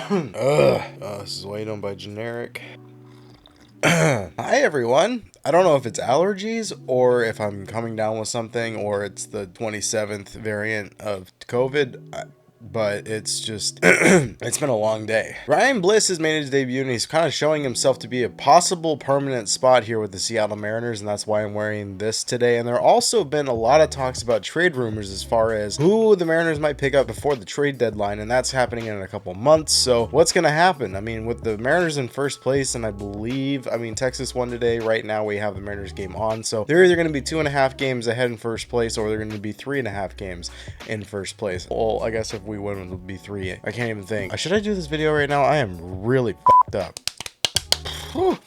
This is waiting on by generic. Hi everyone. I don't know if it's allergies or if I'm coming down with something or it's the 27th variant of COVID. But it's just, it's been a long day. Ryan Bliss has made his debut and he's kind of showing himself to be a possible permanent spot here with the Seattle Mariners, and that's why I'm wearing this today. And there also been a lot of talks about trade rumors as far as who the Mariners might pick up before the trade deadline, and that's happening in a couple months. So what's going to happen? I mean, with the Mariners in first place, and I believe, Texas won today. Right now we have the Mariners game on, so they're either going to be 2.5 games ahead in first place or they're going to be 3.5 games in first place. Well, I guess if we win, it'll be 3. I can't even think. Should I do this video right now? I am really fucked up. Whew.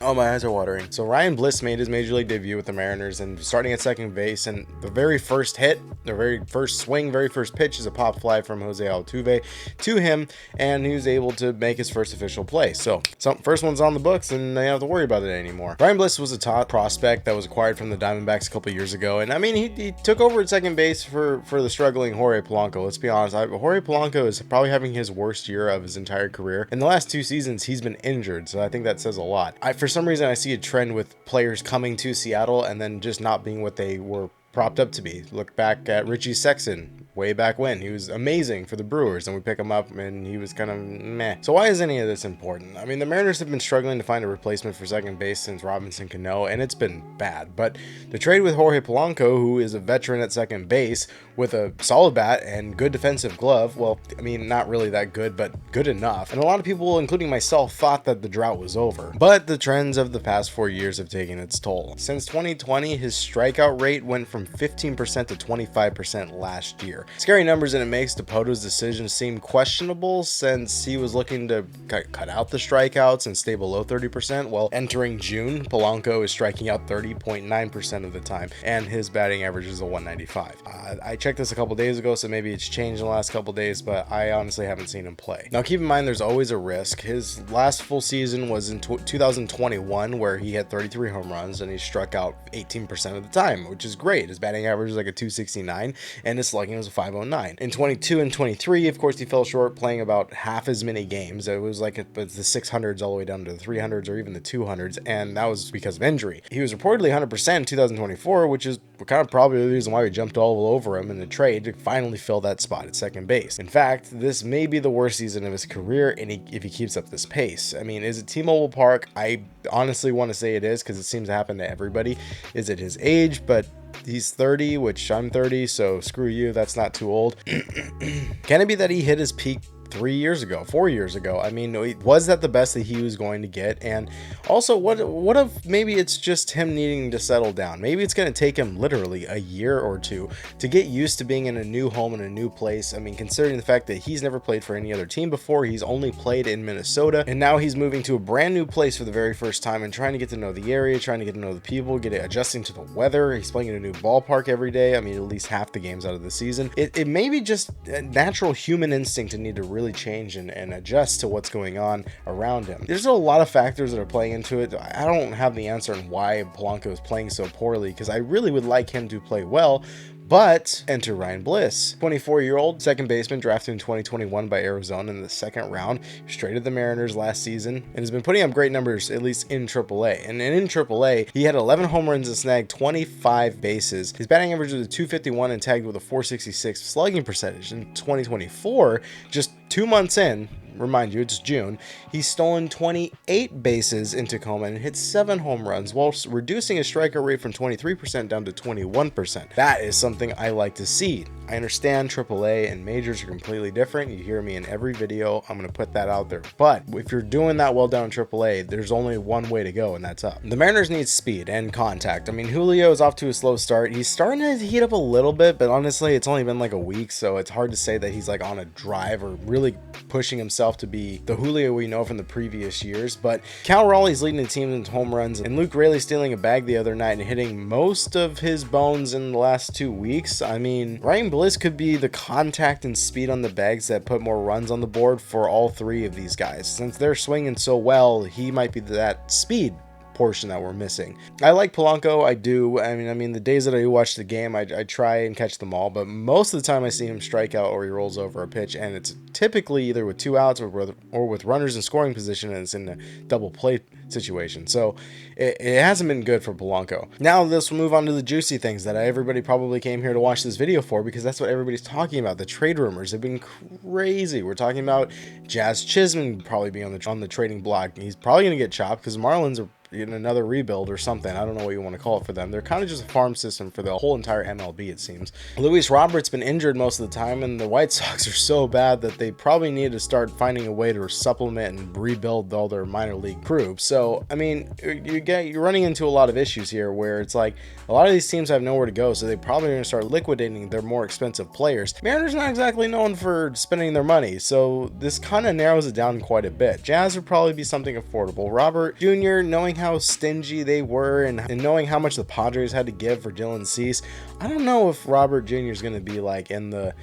Oh, my eyes are watering. So Ryan Bliss made his major league debut with the Mariners and starting at second base, and the very first hit, the very first swing, very first pitch is a pop fly from Jose Altuve to him, and he was able to make his first official play. So first one's on the books and they don't have to worry about it anymore. Ryan Bliss was a top prospect that was acquired from the Diamondbacks a couple years ago, and I mean he took over at second base for the struggling Jorge Polanco. Let's be honest, Jorge Polanco is probably having his worst year of his entire career. In the last 2 seasons he's been injured, so I think that says a lot. For some reason I see a trend with players coming to Seattle and then just not being what they were propped up to be. Look back at Richie Sexson. Way back when he was amazing for the Brewers, and we pick him up and he was kind of meh. So why is any of this important? I mean, the Mariners have been struggling to find a replacement for second base since Robinson Cano, and it's been bad. But the trade with Jorge Polanco, who is a veteran at second base with a solid bat and good defensive glove, well, I mean, not really that good, but good enough. And a lot of people, including myself, thought that the drought was over. But the trends of the past 4 years have taken its toll. Since 2020, his strikeout rate went from 15% to 25% last year. Scary numbers, and it makes DePoto's decision seem questionable since he was looking to cut out the strikeouts and stay below 30%. Well, entering June, Polanco is striking out 30.9% of the time, and his batting average is a 195. I checked this a couple days ago, so maybe it's changed in the last couple days, but I honestly haven't seen him play. Now, keep in mind, there's always a risk. His last full season was in 2021, where he had 33 home runs and he struck out 18% of the time, which is great. His batting average is like a 269, and his slugging was a 509. In 22 and 23, of course, he fell short, playing about half as many games. It was like the 600s all the way down to the 300s or even the 200s, and that was because of injury. He was reportedly 100% in 2024, which is kind of probably the reason why we jumped all over him in the trade to finally fill that spot at second base. In fact, this may be the worst season of his career if he keeps up this pace. I mean, is it T-Mobile Park? I honestly want to say it is, because it seems to happen to everybody. Is it his age? But he's 30, which I'm 30, so screw you, that's not too old. Can it be that he hit his peak 4 years ago? I mean, was that the best that he was going to get? And also, what if maybe it's just him needing to settle down? Maybe it's going to take him literally a year or two to get used to being in a new home and a new place. I mean, considering the fact that he's never played for any other team before, he's only played in Minnesota, and now he's moving to a brand new place for the very first time and trying to get to know the area, trying to get to know the people, adjusting to the weather. He's playing in a new ballpark every day. I mean, at least half the games out of the season. It may be just a natural human instinct to need to really change and adjust to what's going on around him. There's a lot of factors that are playing into it. I don't have the answer on why Polanco is playing so poorly, because I really would like him to play well. But enter Ryan Bliss, 24-year-old second baseman drafted in 2021 by Arizona in the second round. He traded the Mariners last season and has been putting up great numbers, at least in AAA. And in AAA, he had 11 home runs and snagged 25 bases. His batting average was a 251 and tagged with a 466 slugging percentage. In 2024, just 2 months in, remind you, it's June, he's stolen 28 bases in Tacoma and hit 7 home runs while reducing his strikeout rate from 23% down to 21%. That is something I like to see. I understand AAA and majors are completely different. You hear me in every video. I'm going to put that out there. But if you're doing that well down in AAA, there's only one way to go, and that's up. The Mariners need speed and contact. I mean, Julio is off to a slow start. He's starting to heat up a little bit, but honestly, it's only been like a week, so it's hard to say that he's like on a drive or really pushing himself to be the Julio we know from the previous years. But Cal Raleigh's leading the team in home runs, and Luke Raley stealing a bag the other night and hitting most of his bones in the last 2 weeks. I mean, Ryan Bliss could be the contact and speed on the bags that put more runs on the board for all three of these guys. Since they're swinging so well, he might be that speed portion that we're missing. I like Polanco, I do. I mean, the days that I watch the game, I try and catch them all, but most of the time I see him strike out or he rolls over a pitch, and it's typically either with 2 outs or with runners in scoring position, and it's in a double play situation. So it hasn't been good for Polanco. Now let's move on to the juicy things that everybody probably came here to watch this video for, because that's what everybody's talking about. The trade rumors have been crazy. We're talking about Jazz Chisholm probably being on the trading block. He's probably going to get chopped because Marlins are in another rebuild or something. I don't know what you want to call it for them. They're kind of just a farm system for the whole entire MLB, it seems. Luis Robert's been injured most of the time, and the White Sox are so bad that they probably need to start finding a way to supplement and rebuild all their minor league crew. So, I mean, you're running into a lot of issues here where it's like a lot of these teams have nowhere to go, so they probably are going to start liquidating their more expensive players. Mariners not exactly known for spending their money, so this kind of narrows it down quite a bit. Jazz would probably be something affordable. Robert Jr., knowing how stingy they were and knowing how much the Padres had to give for Dylan Cease, I don't know if Robert Jr. is going to be like in the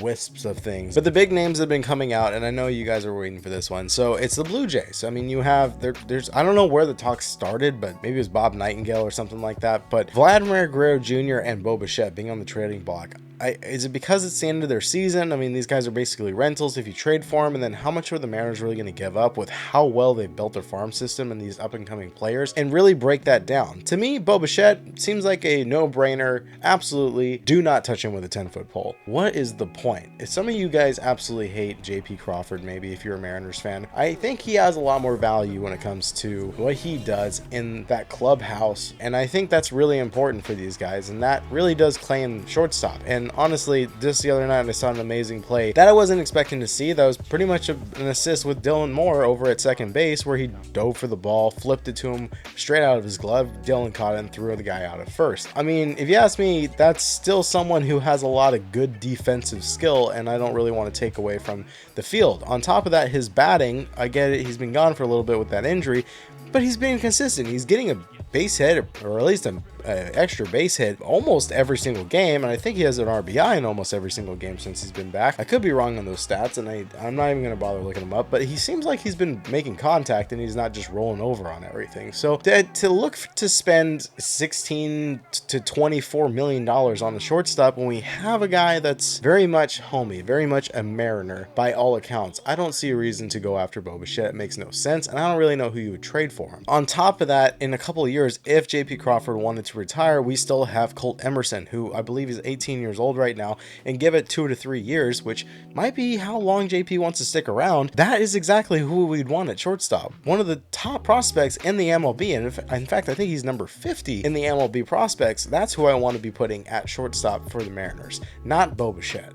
wisps of things. But the big names have been coming out, and I know you guys are waiting for this one. So it's the Blue Jays. I mean, you have there's I don't know where the talk started, but maybe it was Bob Nightingale or something like that. But Vladimir Guerrero Jr. and Bo Bichette being on the trading block. Is it because it's the end of their season? I mean, these guys are basically rentals if you trade for them, and then how much are the Mariners really going to give up with how well they've built their farm system and these up-and-coming players, and really break that down? To me, Bo Bichette seems like a no-brainer. Absolutely, do not touch him with a 10-foot pole. What is the point? If some of you guys absolutely hate JP Crawford, maybe if you're a Mariners fan, I think he has a lot more value when it comes to what he does in that clubhouse, and I think that's really important for these guys, and that really does claim shortstop. And honestly, just the other night I saw an amazing play that I wasn't expecting to see. That was pretty much an assist with Dylan Moore over at second base, where he dove for the ball, flipped it to him straight out of his glove. Dylan caught it and threw the guy out at first. I mean, if you ask me, that's still someone who has a lot of good defensive skill, and I don't really want to take away from the field. On top of that, his batting, I get it, he's been gone for a little bit with that injury, but he's being consistent. He's getting a base hit, or at least an extra base hit almost every single game, and I think he has an RBI in almost every single game since he's been back. I could be wrong on those stats, and I'm not even going to bother looking them up, but he seems like he's been making contact and he's not just rolling over on everything. So to look to spend $16 to $24 million on the shortstop when we have a guy that's very much homey, very much a Mariner by all accounts, I don't see a reason to go after Bo Bichette. It makes no sense, and I don't really know who you would trade for him. On top of that, in a couple of years, if JP Crawford wanted to retire, we still have Colt Emerson, who I believe is 18 years old right now, and give it 2 to 3 years, which might be how long JP wants to stick around. That is exactly who we'd want at shortstop. One of the top prospects in the MLB, and in fact, I think he's number 50 in the MLB prospects. That's who I want to be putting at shortstop for the Mariners, not Bo Bichette.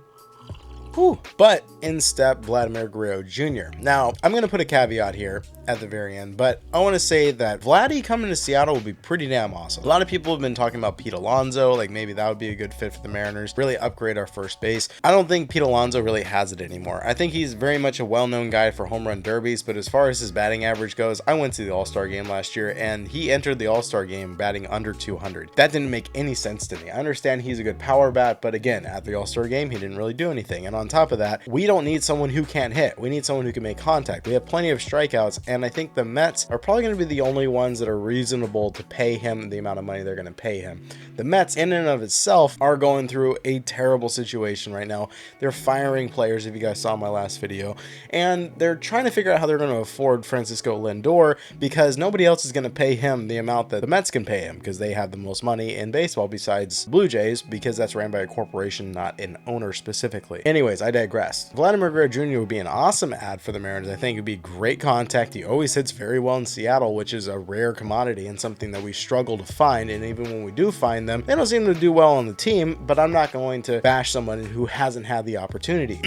But in step Vladimir Guerrero Jr. Now, I'm going to put a caveat here at the very end, but I want to say that Vladdy coming to Seattle would be pretty damn awesome. A lot of people have been talking about Pete Alonso, like maybe that would be a good fit for the Mariners, really upgrade our first base. I don't think Pete Alonso really has it anymore. I think he's very much a well-known guy for home run derbies, but as far as his batting average goes, I went to the All-Star game last year, and he entered the All-Star game batting under 200. That didn't make any sense to me. I understand he's a good power bat, but again, at the All-Star game, he didn't really do anything. And on top of that, we don't need someone who can't hit. We need someone who can make contact. We have plenty of strikeouts, and I think the Mets are probably going to be the only ones that are reasonable to pay him the amount of money they're going to pay him. The Mets, in and of itself, are going through a terrible situation right now. They're firing players, if you guys saw my last video, and they're trying to figure out how they're going to afford Francisco Lindor, because nobody else is going to pay him the amount that the Mets can pay him, because they have the most money in baseball besides Blue Jays, because that's ran by a corporation, not an owner specifically. Anyways, I digress. Vladimir Guerrero Jr. would be an awesome ad for the Mariners. I think it would be great contact. He always hits very well in Seattle, which is a rare commodity and something that we struggle to find, and even when we do find them, they don't seem to do well on the team, but I'm not going to bash someone who hasn't had the opportunity.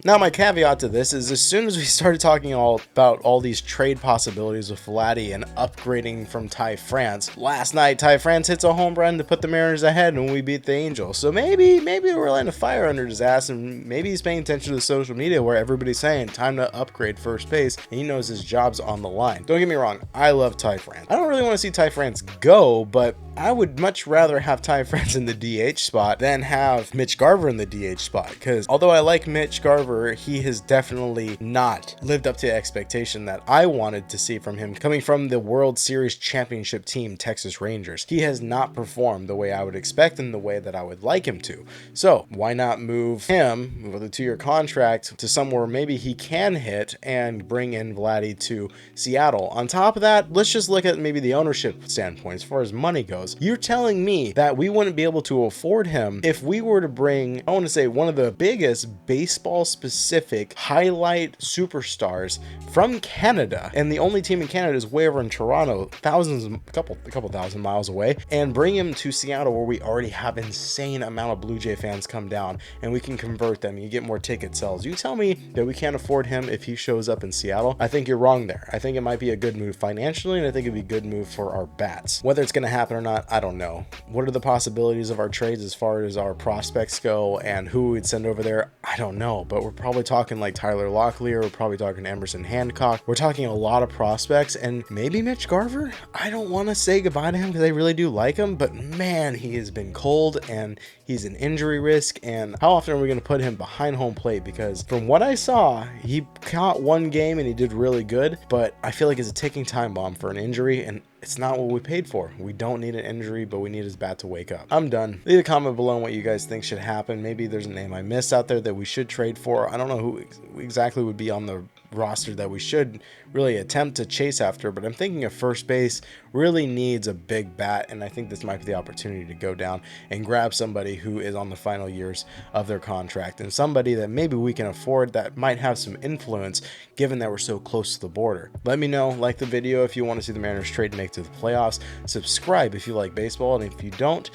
Now, my caveat to this is, as soon as we started talking about all these trade possibilities with Vladdy and upgrading from Ty France, last night Ty France hits a home run to put the Mariners ahead when we beat the Angels. So maybe we're lighting a fire under his ass, and maybe he's paying attention to the social media where everybody's saying time to upgrade first base, and he knows his job's on the line. Don't get me wrong, I love Ty France. I don't really want to see Ty France go, but I would much rather have Ty France in the DH spot than have Mitch Garver in the DH spot, because although I like Mitch Garver, he has definitely not lived up to the expectation that I wanted to see from him coming from the World Series championship team Texas Rangers. He has not performed the way I would expect and the way that I would like him to. So why not move him with a 2-year contract to somewhere maybe he can hit and bring in Vladdy to Seattle? On top of that, let's just look at maybe the ownership standpoint as far as money goes. You're telling me that we wouldn't be able to afford him if we were to bring, I want to say, one of the biggest baseball specific highlight superstars from Canada, and the only team in Canada is way over in Toronto, a couple thousand miles away, and bring him to Seattle where we already have insane amount of Blue Jay fans come down, and we can convert them, you get more ticket sales. You tell me that we can't afford him if he shows up in Seattle? I think you're wrong there. I think it might be a good move financially, and I think it'd be a good move for our bats. Whether it's going to happen or not, I don't know. What are the possibilities of our trades as far as our prospects go and who we'd send over there? I don't know, but we're probably talking like Tyler Locklear, we're probably talking Emerson Hancock, we're talking a lot of prospects, and maybe Mitch Garver. I don't want to say goodbye to him because I really do like him, but man, he has been cold and he's an injury risk. And how often are we going to put him behind home plate? Because from what I saw, he caught one game and he did really good, but I feel like it's a ticking time bomb for an injury, and it's not what we paid for. We don't need an injury, but we need his bat to wake up. I'm done. Leave a comment below on what you guys think should happen. Maybe there's a name I missed out there that we should trade for. I don't know who exactly would be on the roster that we should really attempt to chase after, but I'm thinking a first base really needs a big bat, and I think this might be the opportunity to go down and grab somebody who is on the final years of their contract, and somebody that maybe we can afford that might have some influence given that we're so close to the border. Let me know, like the video if you want to see the Mariners trade and make it to the playoffs. Subscribe if you like baseball, and if you don't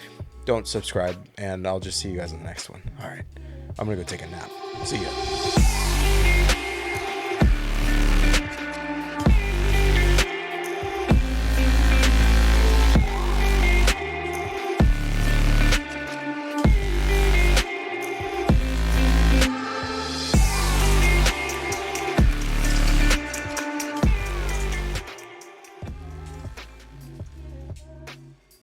subscribe, and I'll just see you guys in the next one. All right, I'm gonna go take a nap. See ya.